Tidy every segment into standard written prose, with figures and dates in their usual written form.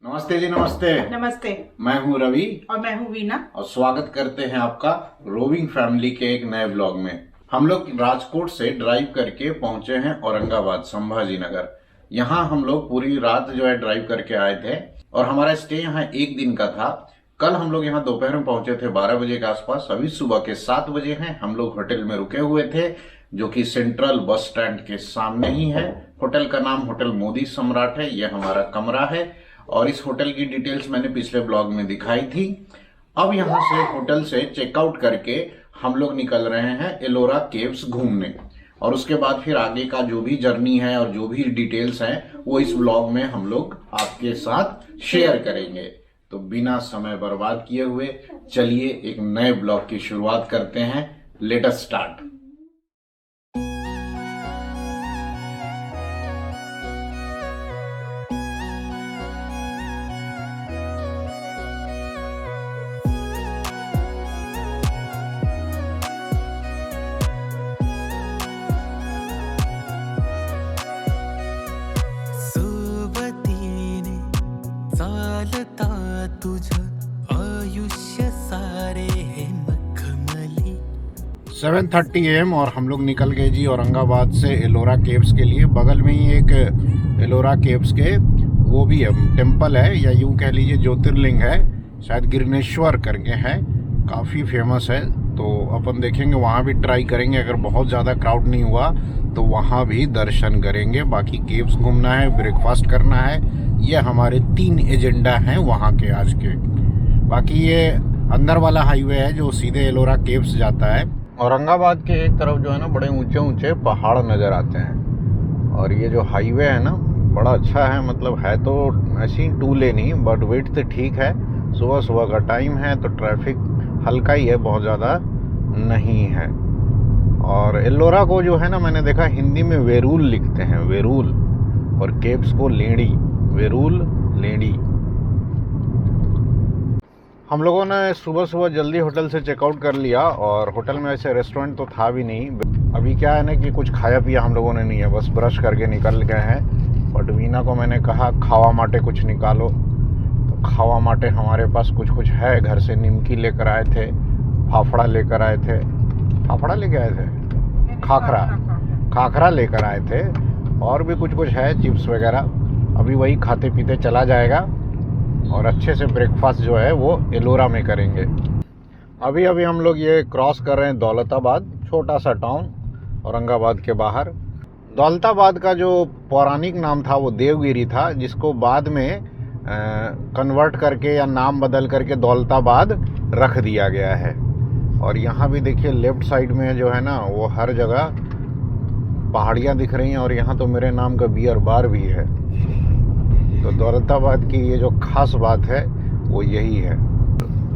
नमस्ते जी, नमस्ते। नमस्ते। मैं हूं रवि और मैं हूं वीना। और स्वागत करते हैं आपका रोविंग फैमिली के एक नए ब्लॉग में। हम लोग राजकोट से ड्राइव करके पहुंचे हैं औरंगाबाद संभाजी नगर। यहाँ हम लोग पूरी रात जो है ड्राइव करके आए थे और हमारा स्टे यहाँ एक दिन का था। कल हम लोग यहाँ दोपहर में पहुंचे थे 12 बजे के आसपास। अभी सुबह के 7 बजे हैं। हम लोग होटल में रुके हुए थे जो कि सेंट्रल बस स्टैंड के सामने ही है। होटल का नाम होटल मोदी सम्राट है। यह हमारा कमरा है और इस होटल की डिटेल्स मैंने पिछले ब्लॉग में दिखाई थी। अब यहाँ से होटल से चेकआउट करके हम लोग निकल रहे हैं एलोरा केव्स घूमने और उसके बाद फिर आगे का जो भी जर्नी है और जो भी डिटेल्स हैं वो इस ब्लॉग में हम लोग आपके साथ शेयर करेंगे। तो बिना समय बर्बाद किए हुए चलिए एक नए ब्लॉग की शुरुआत करते हैं। Let us start. चालता तुझं आयुष्य सारे हे मखमली। 7:30 AM और हम लोग निकल गए जी औरंगाबाद से एलोरा केव्स के लिए। बगल में ही एक एलोरा केव्स के वो भी है, टेम्पल है या यूं कह लीजिए ज्योतिर्लिंग है, शायद गिरनेश्वर करके है, काफ़ी फेमस है। तो अपन देखेंगे, वहाँ भी ट्राई करेंगे। अगर बहुत ज़्यादा क्राउड नहीं हुआ तो वहाँ भी दर्शन करेंगे। बाकी केव्स घूमना है, ब्रेकफास्ट करना है। ये हमारे 3 एजेंडा हैं वहाँ के आज के। बाकी ये अंदर वाला हाईवे है जो सीधे एलोरा केव्स जाता है। औरंगाबाद के एक तरफ जो है ना बड़े ऊंचे ऊंचे पहाड़ नज़र आते हैं और ये जो हाईवे है ना बड़ा अच्छा है। मतलब है तो ऐसी 2 लेन ही, बट विड्थ ठीक है। सुबह सुबह का टाइम है तो ट्रैफिक हल्का ही है, बहुत ज़्यादा नहीं है। और एलोरा को जो है ना मैंने देखा हिंदी में वेरूल लिखते हैं, वेरूल, और केव्स को लेडी, वेरूल लेडी। हम लोगों ने सुबह सुबह जल्दी होटल से चेकआउट कर लिया और होटल में ऐसे रेस्टोरेंट तो था भी नहीं। अभी क्या है ना कि कुछ खाया पिया हम लोगों ने नहीं है, बस ब्रश करके निकल गए हैं। बट वीना को मैंने कहा खावा माटे कुछ निकालो, तो खावा माटे हमारे पास कुछ है। घर से निमकी लेकर आए थे, फाफड़ा लेकर आए थे, फाफड़ा लेके आए थे, खाखरा लेकर आए थे, और भी कुछ है, चिप्स वगैरह। अभी वही खाते पीते चला जाएगा और अच्छे से ब्रेकफास्ट जो है वो एलोरा में करेंगे। अभी हम लोग ये क्रॉस कर रहे हैं दौलताबाद, छोटा सा टाउन औरंगाबाद के बाहर। दौलताबाद का जो पौराणिक नाम था वो देवगिरी था, जिसको बाद में कन्वर्ट करके या नाम बदल करके दौलताबाद रख दिया गया है। और यहाँ भी देखिए लेफ्ट साइड में जो है ना वो हर जगह पहाड़ियाँ दिख रही हैं और यहाँ तो मेरे नाम का बियर बार भी है। तो दौलताबाद की ये जो खास बात है वो यही है।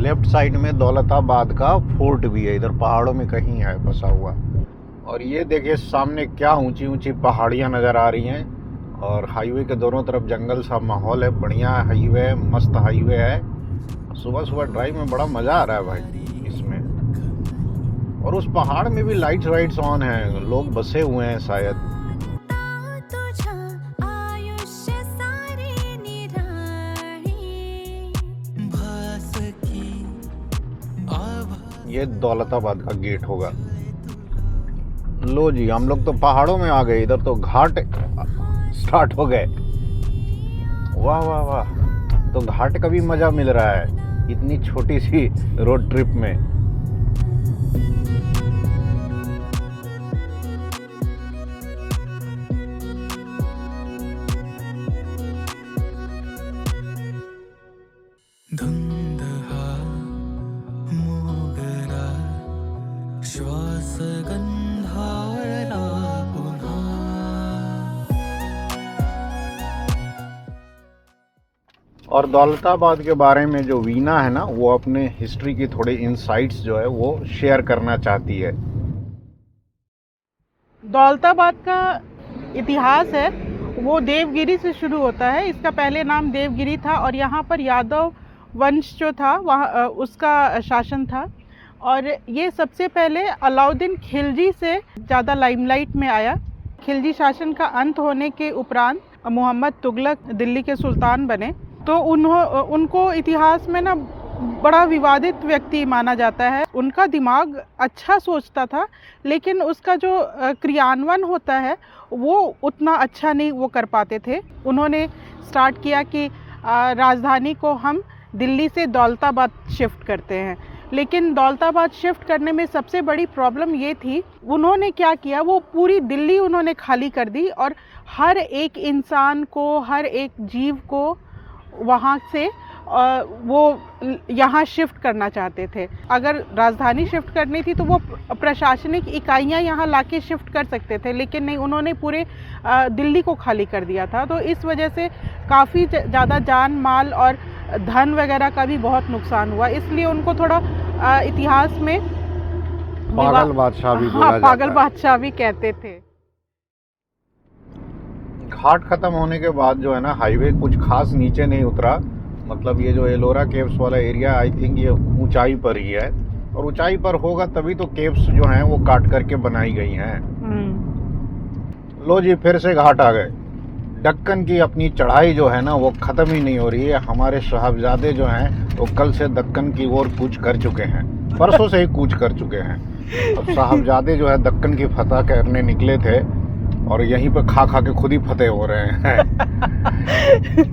लेफ्ट साइड में दौलताबाद का फोर्ट भी है, इधर पहाड़ों में कहीं है बसा हुआ। और ये देखिए सामने क्या ऊंची ऊंची पहाड़ियाँ नज़र आ रही हैं और हाईवे के दोनों तरफ जंगल सा माहौल है। बढ़िया हाईवे है, मस्त हाईवे है। सुबह सुबह ड्राइव में बड़ा मज़ा आ रहा है भाई इसमें। और उस पहाड़ में भी लाइट्स ऑन हैं, लोग बसे हुए हैं शायद। ये दौलताबाद का गेट होगा। लो जी, हम लोग तो पहाड़ों में आ गए, इधर तो घाट स्टार्ट हो गए। वाह वाह वाह, तो घाट का भी मजा मिल रहा है इतनी छोटी सी रोड ट्रिप में। श्वास गंधारला पुन्हा। और दौलताबाद के बारे में जो वीना है ना वो अपने हिस्ट्री की थोड़ी इनसाइट्स जो है वो शेयर करना चाहती है। दौलताबाद का इतिहास है वो देवगिरी से शुरू होता है। इसका पहले नाम देवगिरी था और यहाँ पर यादव वंश जो था वहाँ उसका शासन था। और ये सबसे पहले अलाउद्दीन खिलजी से ज़्यादा लाइमलाइट में आया। खिलजी शासन का अंत होने के उपरांत मोहम्मद तुगलक दिल्ली के सुल्तान बने तो उनको इतिहास में ना बड़ा विवादित व्यक्ति माना जाता है। उनका दिमाग अच्छा सोचता था, लेकिन उसका जो क्रियान्वयन होता है वो उतना अच्छा नहीं वो कर पाते थे। उन्होंने स्टार्ट किया कि राजधानी को हम दिल्ली से दौलताबाद शिफ्ट करते हैं, लेकिन दौलताबाद शिफ्ट करने में सबसे बड़ी प्रॉब्लम ये थी, उन्होंने क्या किया, वो पूरी दिल्ली उन्होंने खाली कर दी और हर एक इंसान को, हर एक जीव को वहाँ से वो यहाँ शिफ्ट करना चाहते थे। अगर राजधानी शिफ्ट करनी थी तो वो प्रशासनिक इकाइयाँ यहाँ लाके शिफ्ट कर सकते थे, लेकिन नहीं, उन्होंने पूरे दिल्ली को खाली कर दिया था। तो इस वजह से काफ़ी ज़्यादा जान माल और धन वगैरह का भी बहुत नुकसान हुआ। इसलिए उनको थोड़ा इतिहास में पागल बादशाह भी बोला जाता पागल है। बादशाह भी कहते थे। घाट खत्म होने के बाद जो है ना, हाईवे कुछ खास नीचे नहीं उतरा। मतलब ये जो एलोरा केव्स वाला एरिया, आई थिंक ये ऊंचाई पर ही है, और ऊंचाई पर होगा तभी तो केव्स जो हैं वो काट करके बनाई गई हैं। लो जी, फिर से घाट आ गए। दक्कन की अपनी चढ़ाई जो है ना वो ख़त्म ही नहीं हो रही है। हमारे साहबजादे जो हैं वो कल से दक्कन की ओर कूच कर चुके हैं, परसों से ही कूच कर चुके हैं। अब साहबजादे जो है दक्कन की फतह करने निकले थे और यहीं पे खा खा के खुद ही फतेह हो रहे हैं।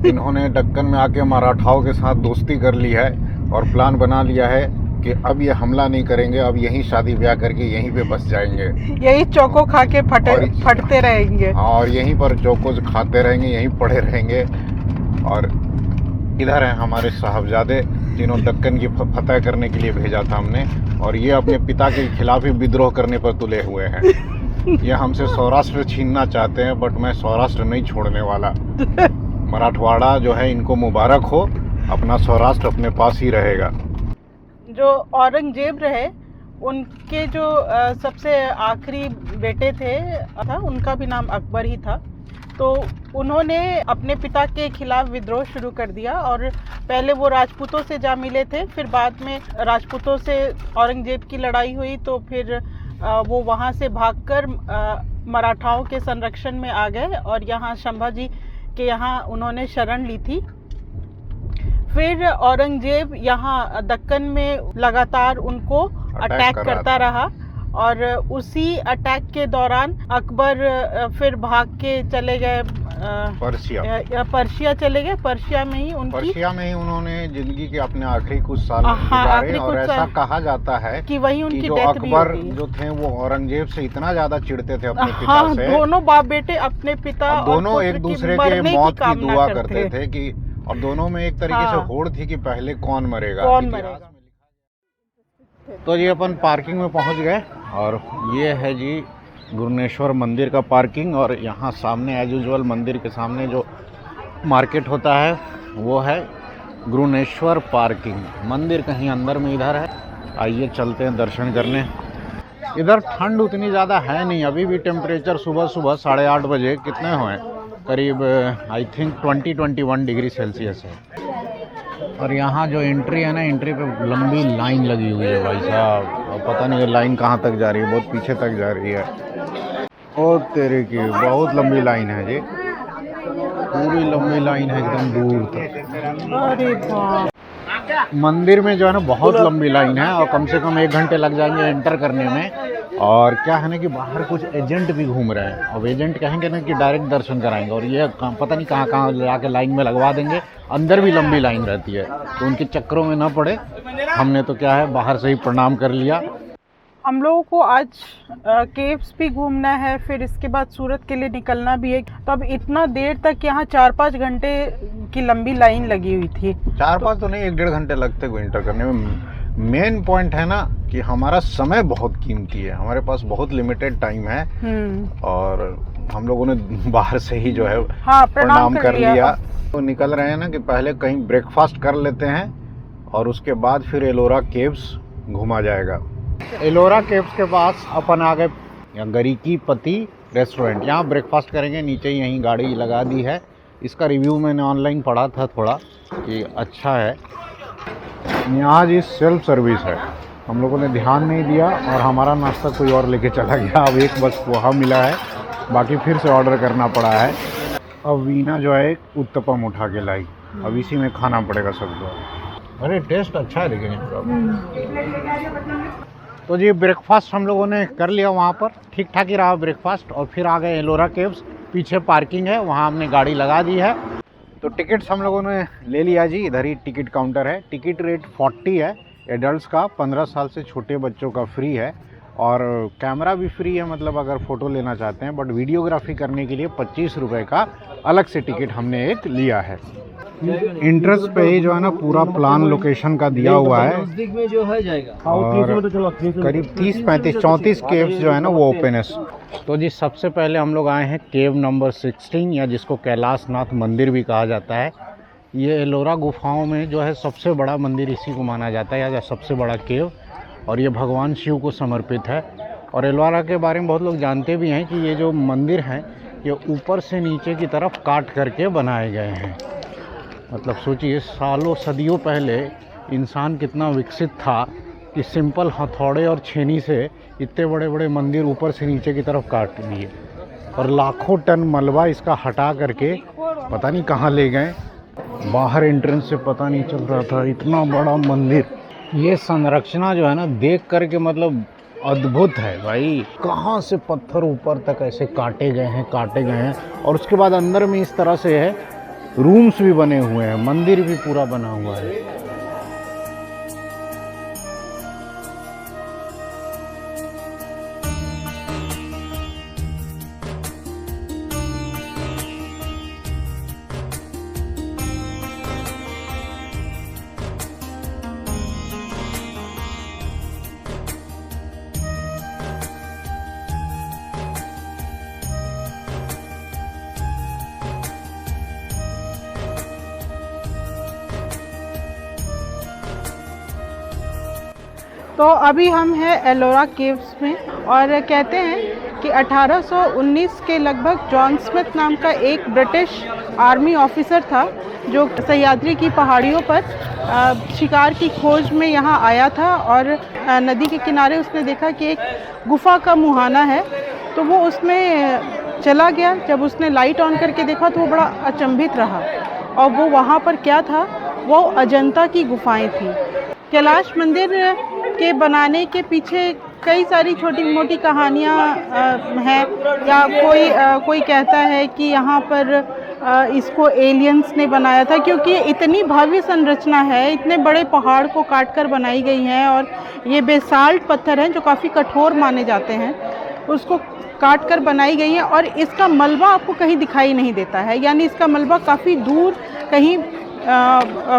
इन्होंने दक्कन में आके मराठाओं के साथ दोस्ती कर ली है और प्लान बना लिया है कि अब ये हमला नहीं करेंगे, अब यहीं शादी ब्याह करके यहीं पे बस जाएंगे, यही चौको खा के फटते रहेंगे। हाँ, और यहीं पर चौको खाते रहेंगे, यहीं पड़े रहेंगे। और इधर हैं हमारे साहबजादे जिन्होंने दक्कन की फतह करने के लिए भेजा था हमने, और ये अपने पिता के खिलाफ ही विद्रोह करने पर तुले हुए हैं। ये हमसे सौराष्ट्र छीनना चाहते हैं, बट मैं सौराष्ट्र नहीं छोड़ने वाला। मराठवाड़ा जो है इनको मुबारक हो, अपना सौराष्ट्र अपने पास ही रहेगा। जो औरंगजेब रहे, उनके जो सबसे आखिरी बेटे थे, उनका भी नाम अकबर ही था। तो उन्होंने अपने पिता के खिलाफ विद्रोह शुरू कर दिया और पहले वो राजपूतों से जा मिले थे, फिर बाद में राजपूतों से औरंगजेब की लड़ाई हुई, तो फिर वो वहाँ से भागकर मराठाओं के संरक्षण में आ गए और यहाँ संभाजी के यहाँ उन्होंने शरण ली थी। फिर औरंगजेब यहाँ दक्कन में लगातार उनको अटैक करता रहा और उसी अटैक के दौरान अकबर फिर भाग के चले गए पर्शिया चले गए। पर्शिया में ही उन्होंने जिंदगी के अपने आखिरी कुछ साल गुजारे और ऐसा कहा जाता है कि वही उनकी जो डेथ अकबर भी जो थे वो औरंगजेब से इतना ज्यादा चिढ़ते थे अपने पिता से। दोनों बाप बेटे अपने पिता दोनों एक दूसरे के मौत की दुआ करते थे कि, और दोनों में एक तरीके से होड़ थी कि पहले कौन मरेगा। तो जी अपन पार्किंग में पहुंच गए और ये है जी गुरुनेश्वर मंदिर का पार्किंग, और यहाँ सामने एज यूजुअल मंदिर के सामने जो मार्केट होता है वो है गुरुनेश्वर पार्किंग। मंदिर कहीं अंदर में इधर है। आइए चलते हैं दर्शन करने। इधर ठंड उतनी ज़्यादा है नहीं, अभी भी टेम्परेचर सुबह 8:30 बजे कितने हुए, करीब आई थिंक 20-21 डिग्री सेल्सियस है। और यहाँ जो एंट्री है ना, एंट्री पे लंबी लाइन लगी हुई है भाई साहब, और पता नहीं ये लाइन कहाँ तक जा रही है, बहुत पीछे तक जा रही है। ओ तेरे की, बहुत लंबी लाइन है जी, पूरी लंबी लाइन है एकदम दूर तक। अरे मंदिर में जो है ना बहुत लंबी लाइन है और कम से कम 1 घंटे लग जाएंगे एंटर करने में। और क्या है ना कि बाहर कुछ एजेंट भी घूम रहे हैं, और एजेंट कहेंगे ना कि डायरेक्ट दर्शन कराएंगे, और ये पता नहीं कहाँ कहाँ जाके लाइन में लगवा देंगे। अंदर भी लंबी लाइन रहती है, तो उनके चक्करों में ना पड़े। हमने तो क्या है बाहर से ही प्रणाम कर लिया। हम लोगों को आज केव्स भी घूमना है, फिर इसके बाद सूरत के लिए निकलना भी है। तो अब इतना देर तक यहाँ 4-5 घंटे की लंबी लाइन लगी हुई थी। 4-5 तो नहीं, 1-1.5 घंटे लगते को एंटर करने में। मेन पॉइंट है ना कि हमारा समय बहुत कीमती है, हमारे पास बहुत लिमिटेड टाइम है, और हम लोगों ने बाहर से ही जो है प्रणाम कर लिया। तो निकल रहे हैं ना कि पहले कहीं ब्रेकफास्ट कर लेते हैं और उसके बाद फिर एलोरा केव्स घूमा जाएगा। एलोरा केव्स के पास अपन आ गए गरीकीपति रेस्टोरेंट। यहाँ ब्रेकफास्ट करेंगे, नीचे ही यहीं गाड़ी लगा दी है। इसका रिव्यू मैंने ऑनलाइन पढ़ा था थोड़ा कि अच्छा है। यहाँ जी सेल्फ सर्विस है, हम लोगों ने ध्यान नहीं दिया और हमारा नाश्ता कोई और लेके चला गया। अब एक बस पोहा मिला है, बाकी फिर से ऑर्डर करना पड़ा है। अब वीना जो है एक उत्तपम उठा के लाई। अब इसी में खाना पड़ेगा सबको। अरे टेस्ट अच्छा है लेकिन इसका। तो जी ब्रेकफास्ट हम लोगों ने कर लिया वहाँ पर, ठीक ठाक ही रहा ब्रेकफास्ट। और फिर आ गए एलोरा केव्स। पीछे पार्किंग है, वहाँ हमने गाड़ी लगा दी है। तो टिकट्स हम लोगों ने ले लिया जी, इधर ही टिकट काउंटर है। टिकट रेट 40 है एडल्ट्स का, 15 साल से छोटे बच्चों का फ्री है। और कैमरा भी फ्री है, मतलब अगर फ़ोटो लेना चाहते हैं। बट वीडियोग्राफी करने के लिए 25 रुपये का अलग से टिकट हमने एक लिया है। इंट्रेंस पे ही जो है ना पूरा प्लान लोकेशन का दिया हुआ है। में जो है जाएगा और करीब 30-35-34 केव्स जो है ना वो ओपन है। तो जी सबसे पहले हम लोग आए हैं केव नंबर 16, या जिसको कैलाशनाथ मंदिर भी कहा जाता है। ये एलोरा गुफाओं में जो है सबसे बड़ा मंदिर इसी को माना जाता है, या सबसे बड़ा केव। और ये भगवान शिव को समर्पित है। और एलोरा के बारे में बहुत लोग जानते भी हैं कि ये जो मंदिर हैं ये ऊपर से नीचे की तरफ काट करके बनाए गए हैं। मतलब सोचिए सालों सदियों पहले इंसान कितना विकसित था कि सिंपल हथौड़े और छेनी से इतने बड़े बड़े मंदिर ऊपर से नीचे की तरफ काट दिए। और लाखों टन मलबा इसका हटा करके पता नहीं कहाँ ले गए। बाहर एंट्रेंस से पता नहीं चल रहा था, इतना बड़ा मंदिर। ये संरचना जो है ना देख करके मतलब अद्भुत है भाई। कहाँ से पत्थर ऊपर तक ऐसे काटे गए हैं। और उसके बाद अंदर में इस तरह से है, रूम्स भी बने हुए हैं, मंदिर भी पूरा बना हुआ है। तो अभी हम हैं एलोरा केव्स में। और कहते हैं कि 1819 के लगभग जॉन स्मिथ नाम का एक ब्रिटिश आर्मी ऑफिसर था जो सह्याद्री की पहाड़ियों पर शिकार की खोज में यहाँ आया था। और नदी के किनारे उसने देखा कि एक गुफा का मुहाना है, तो वो उसमें चला गया। जब उसने लाइट ऑन करके देखा तो वो बड़ा अचंभित रहा। और वो वहाँ पर क्या था, वो अजंता की गुफाएं थी। कैलाश मंदिर के बनाने के पीछे कई सारी छोटी मोटी कहानियाँ हैं। या कोई कहता है कि यहाँ पर इसको एलियंस ने बनाया था, क्योंकि इतनी भव्य संरचना है, इतने बड़े पहाड़ को काटकर बनाई गई हैं। और ये बेसाल्ट पत्थर हैं जो काफ़ी कठोर माने जाते हैं, उसको काट कर बनाई गई हैं। और इसका मलबा आपको कहीं दिखाई नहीं देता है, यानी इसका मलबा काफ़ी दूर कहीं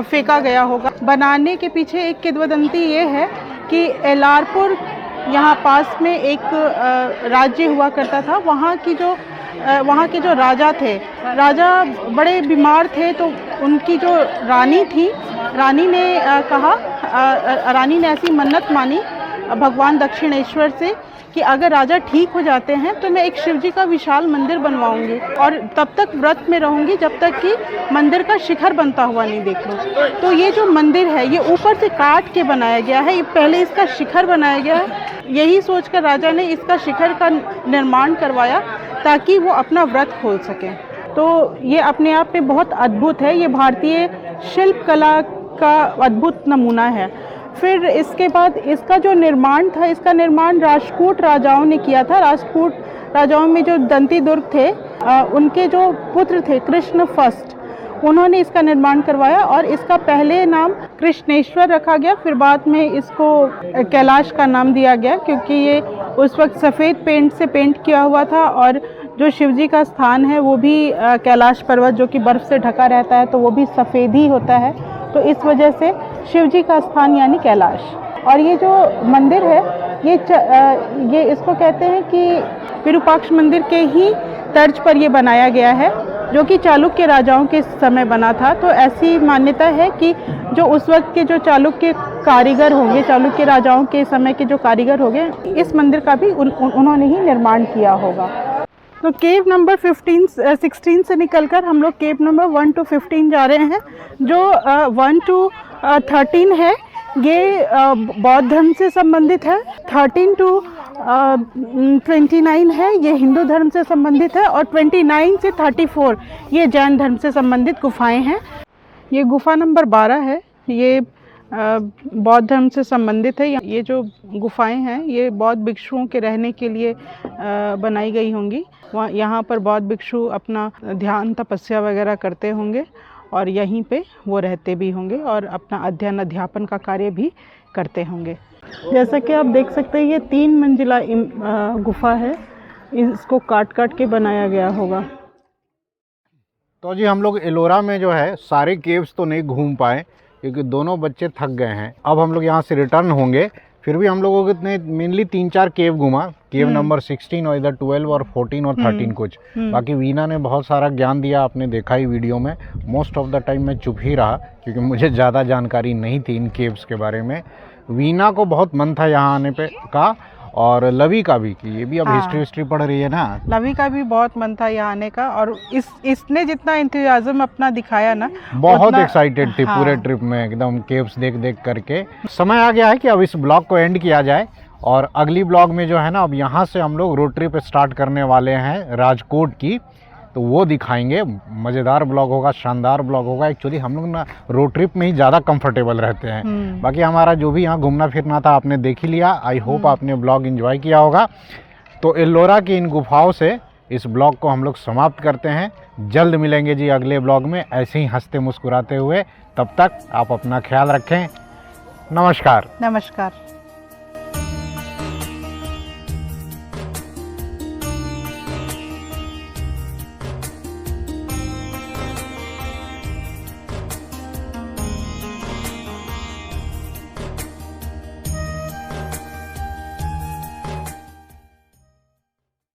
फेंका गया होगा। बनाने के पीछे एक किंवदंती ये है कि एलारपुर यहाँ पास में एक राज्य हुआ करता था। वहाँ के जो राजा थे, राजा बड़े बीमार थे। तो उनकी जो रानी थी, रानी ने ऐसी मन्नत मानी भगवान दक्षिणेश्वर से कि अगर राजा ठीक हो जाते हैं तो मैं एक शिवजी का विशाल मंदिर बनवाऊंगी और तब तक व्रत में रहूंगी जब तक कि मंदिर का शिखर बनता हुआ नहीं देख लूँ। तो ये जो मंदिर है ये ऊपर से काट के बनाया गया है, पहले इसका शिखर बनाया गया है। यही सोचकर राजा ने इसका शिखर का निर्माण करवाया ताकि वो अपना व्रत खोल सकें। तो ये अपने आप में बहुत अद्भुत है, ये भारतीय शिल्प कला का अद्भुत नमूना है। फिर इसके बाद इसका जो निर्माण था, इसका निर्माण राजपूत राजाओं ने किया था। राजपूत राजाओं में जो दंती दुर्ग थे, उनके जो पुत्र थे कृष्ण फर्स्ट, उन्होंने इसका निर्माण करवाया और इसका पहले नाम कृष्णेश्वर रखा गया। फिर बाद में इसको कैलाश का नाम दिया गया क्योंकि ये उस वक्त सफ़ेद पेंट से पेंट किया हुआ था और जो शिवजी का स्थान है वो भी कैलाश पर्वत जो कि बर्फ़ से ढका रहता है तो वो भी सफ़ेद ही होता है। तो इस वजह से शिवजी का स्थान यानी कैलाश। और ये जो मंदिर है ये इसको कहते हैं कि विरूपाक्ष मंदिर के ही तर्ज पर ये बनाया गया है जो कि चालुक्य राजाओं के समय बना था। तो ऐसी मान्यता है कि जो उस वक्त के जो चालुक्य कारीगर होंगे, चालुक्य राजाओं के समय के जो कारीगर होंगे, इस मंदिर का भी उन्होंने ही निर्माण किया होगा। तो केव नंबर 16 से निकलकर हम लोग केव नंबर 1 to 15 जा रहे हैं। जो 1 to 13 है ये बौद्ध धर्म से संबंधित है, 13 to 29 है ये हिंदू धर्म से संबंधित है और 29 से 34 ये जैन धर्म से संबंधित गुफाएं हैं। ये गुफा नंबर 12 है। ये बौद्ध धर्म से संबंधित है। ये जो गुफाएं हैं ये बौद्ध भिक्षुओं के रहने के लिए बनाई गई होंगी। यहाँ पर बौद्ध भिक्षु अपना ध्यान तपस्या वगैरह करते होंगे और यहीं पे वो रहते भी होंगे और अपना अध्ययन अध्यापन का कार्य भी करते होंगे। जैसा कि आप देख सकते हैं ये 3 मंजिला गुफा है। इसको काट काट के बनाया गया होगा। तो जी हम लोग एलोरा में जो है सारे केव्स तो नहीं घूम पाए क्योंकि दोनों बच्चे थक गए हैं। अब हम लोग यहाँ से रिटर्न होंगे। फिर भी हम लोगों ने मेनली 3-4 केव घूमा। केव नंबर 16 और इधर 12 और 14 और 13 कुछ। बाकी वीना ने बहुत सारा ज्ञान दिया, आपने देखा ही वीडियो में। मोस्ट ऑफ द टाइम मैं चुप ही रहा क्योंकि मुझे ज़्यादा जानकारी नहीं थी इन केव्स के बारे में। वीना को बहुत मन था यहाँ आने पे का, और लवी का भी, कि ये भी अब हिस्ट्री पढ़ रही है ना। लवी का भी बहुत मन था यहाँ आने का और इसने जितना इंथुसियाज्म अपना दिखाया ना, बहुत एक्साइटेड थी पूरे ट्रिप में, एकदम केव्स देख देख करके। समय आ गया है कि अब इस ब्लॉग को एंड किया जाए और अगली ब्लॉग में जो है ना, अब यहाँ से हम लोग रोड ट्रिप स्टार्ट करने वाले हैं राजकोट की, तो वो दिखाएंगे। मज़ेदार ब्लॉग होगा, शानदार ब्लॉग होगा। एक्चुअली हम लोग ना रोड ट्रिप में ही ज़्यादा कंफर्टेबल रहते हैं। बाकी हमारा जो भी यहाँ घूमना फिरना था आपने देख ही लिया। आई होप आपने ब्लॉग एंजॉय किया होगा। तो एलोरा की इन गुफाओं से इस ब्लॉग को हम लोग समाप्त करते हैं। जल्द मिलेंगे जी अगले ब्लॉग में ऐसे ही हंसते मुस्कुराते हुए। तब तक आप अपना ख्याल रखें। नमस्कार। नमस्कार।